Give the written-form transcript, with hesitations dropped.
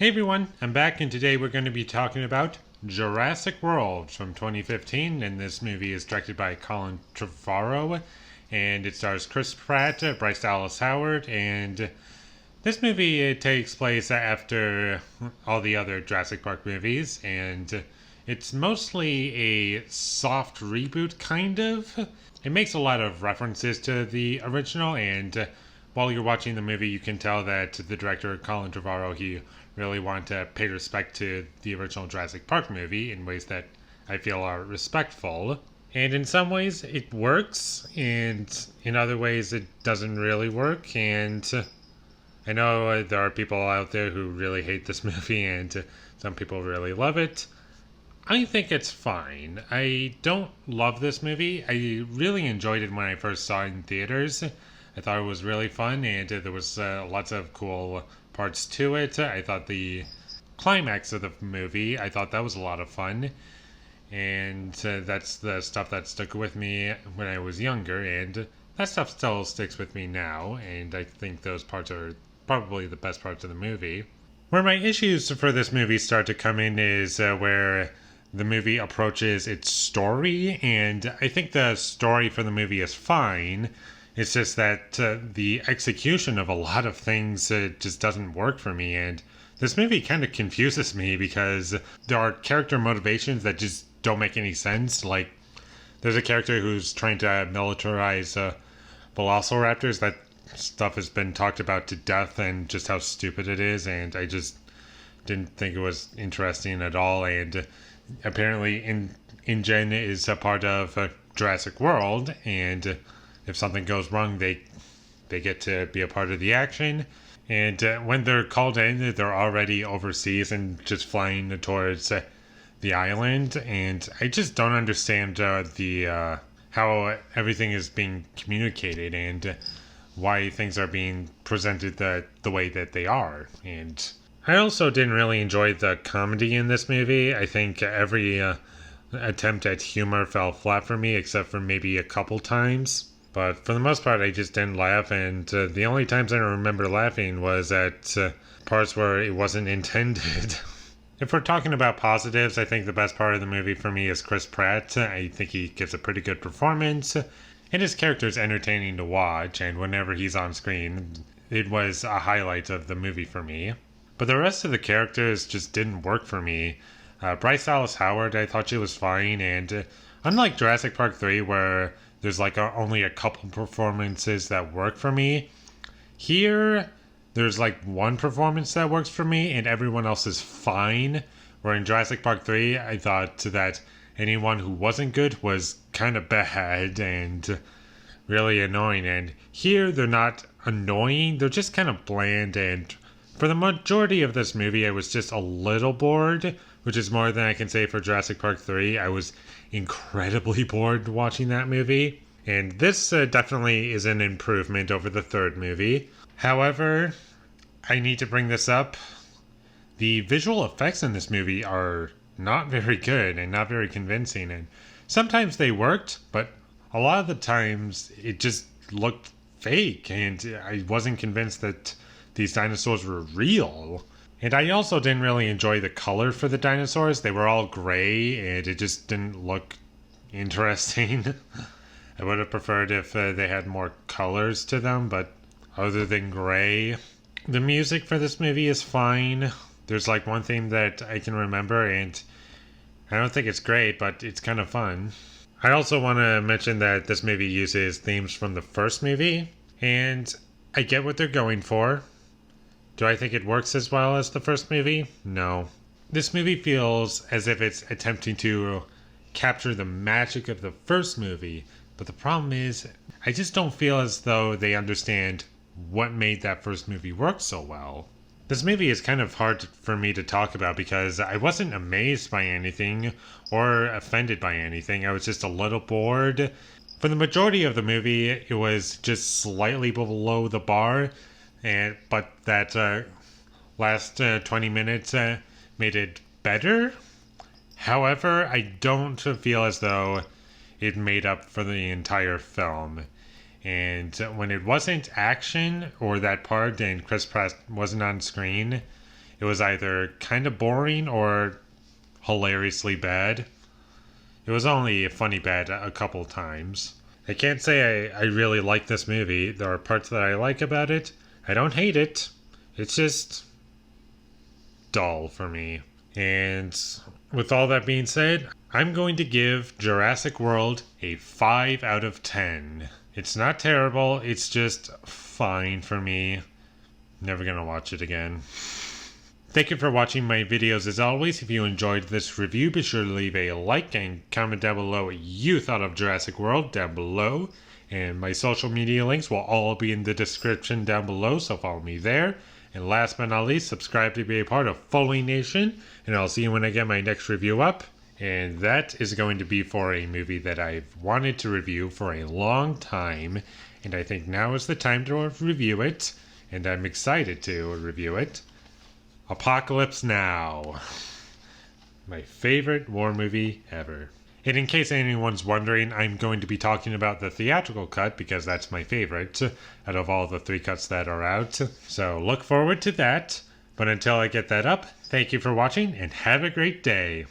Hey everyone, I'm back and today we're going to be talking about Jurassic World from 2015, and this movie is directed by Colin Trevorrow and it stars Chris Pratt, Bryce Dallas Howard, and this movie it takes place after all the other Jurassic Park movies, and it's mostly a soft reboot kind of. It makes a lot of references to the original, and while you're watching the movie you can tell that the director Colin Trevorrow, he really want to pay respect to the original Jurassic Park movie in ways that I feel are respectful. And in some ways it works, and in other ways it doesn't really work. And I know there are people out there who really hate this movie, and some people really love it. I think it's fine. I don't love this movie. I really enjoyed it when I first saw it in theaters. I thought it was really fun, and there was lots of cool parts to it. I thought the climax of the movie, I thought that was a lot of fun, and that's the stuff that stuck with me when I was younger, and that stuff still sticks with me now, and I think those parts are probably the best parts of the movie. Where my issues for this movie start to come in is where the movie approaches its story, and I think the story for the movie is fine. It's just that the execution of a lot of things just doesn't work for me, and this movie kind of confuses me because there are character motivations that just don't make any sense. Like, there's a character who's trying to militarize velociraptors. That stuff has been talked about to death and just how stupid it is, and I just didn't think it was interesting at all. And apparently InGen is a part of Jurassic World, and if something goes wrong, they get to be a part of the action. And when they're called in, they're already overseas and just flying towards the island. And I just don't understand the how everything is being communicated and why things are being presented the way that they are. And I also didn't really enjoy the comedy in this movie. I think every attempt at humor fell flat for me, except for maybe a couple times. But for the most part, I just didn't laugh, and the only times I remember laughing was at parts where it wasn't intended. If we're talking about positives, I think the best part of the movie for me is Chris Pratt. I think he gives a pretty good performance, and his character is entertaining to watch, and whenever he's on screen, it was a highlight of the movie for me. But the rest of the characters just didn't work for me. Bryce Dallas Howard, I thought she was fine, and unlike Jurassic Park 3, where there's like only a couple performances that work for me, here there's like one performance that works for me and everyone else is fine. Where in Jurassic Park 3, I thought that anyone who wasn't good was kind of bad and really annoying. And here they're not annoying, they're just kind of bland. And for the majority of this movie, I was just a little bored, which is more than I can say for Jurassic Park 3. I was incredibly bored watching that movie. And this definitely is an improvement over the third movie. However, I need to bring this up. The visual effects in this movie are not very good and not very convincing. And sometimes they worked, but a lot of the times it just looked fake. And I wasn't convinced that these dinosaurs were real. And I also didn't really enjoy the color for the dinosaurs. They were all gray, and it just didn't look interesting. I would have preferred if they had more colors to them, but other than gray. The music for this movie is fine. There's like one theme that I can remember, and I don't think it's great, but it's kind of fun. I also want to mention that this movie uses themes from the first movie, and I get what they're going for. Do I think it works as well as the first movie? No. This movie feels as if it's attempting to capture the magic of the first movie, but the problem is, I just don't feel as though they understand what made that first movie work so well. This movie is kind of hard for me to talk about because I wasn't amazed by anything or offended by anything. I was just a little bored. For the majority of the movie, it was just slightly below the bar. But that last 20 minutes made it better. However, I don't feel as though it made up for the entire film. And when it wasn't action or that part and Chris Pratt wasn't on screen, It was either kind of boring or hilariously bad. It was only funny bad a couple times. I can't say I really like this movie. There are parts that I like about it. I don't hate it. It's just dull for me. And with all that being said, I'm going to give Jurassic World a 5 out of 10. It's not terrible, it's just fine for me. Never gonna watch it again. Thank you for watching my videos as always. If you enjoyed this review, be sure to leave a like and comment down below what you thought of Jurassic World down below. And my social media links will all be in the description down below, so follow me there. And last but not least, subscribe to be a part of Foley Nation. And I'll see you when I get my next review up. And that is going to be for a movie that I've wanted to review for a long time. And I think now is the time to review it. And I'm excited to review it. Apocalypse Now. My favorite war movie ever. And in case anyone's wondering, I'm going to be talking about the theatrical cut because that's my favorite out of all the 3 cuts that are out. So look forward to that. But until I get that up, thank you for watching and have a great day.